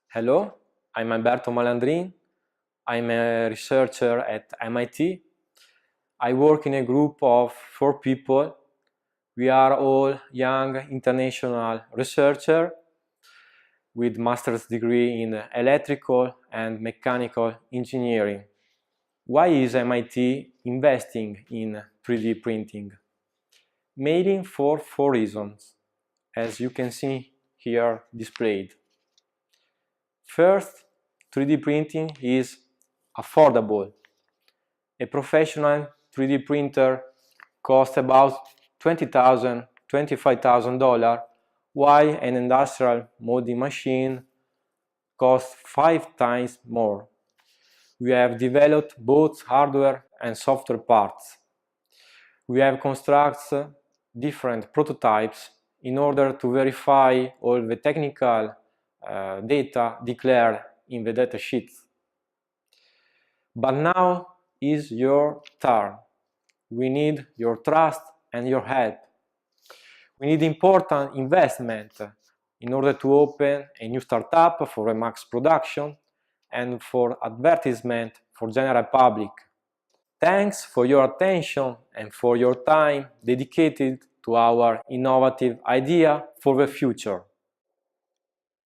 Hello, I'm Alberto Malandrin. I'm a researcher at MIT. I work in a group of 4 people. We are all young international researchers with master's degree in electrical and mechanical engineering. Why is MIT investing in 3D printing? Mainly for 4 reasons, as you can see here displayed. First, 3D printing is affordable. A professional 3D printer costs about $20,000, $25,000, while an industrial molding machine costs 5 times more. We have developed both hardware and software parts. We have constructed different prototypes in order to verify all the technical data declared in the datasheets. But now is your turn. We need your trust and your help. We need important investment in order to open a new startup for a mass production and for advertisement for general public. Thanks for your attention and for your time dedicated to our innovative idea for the future.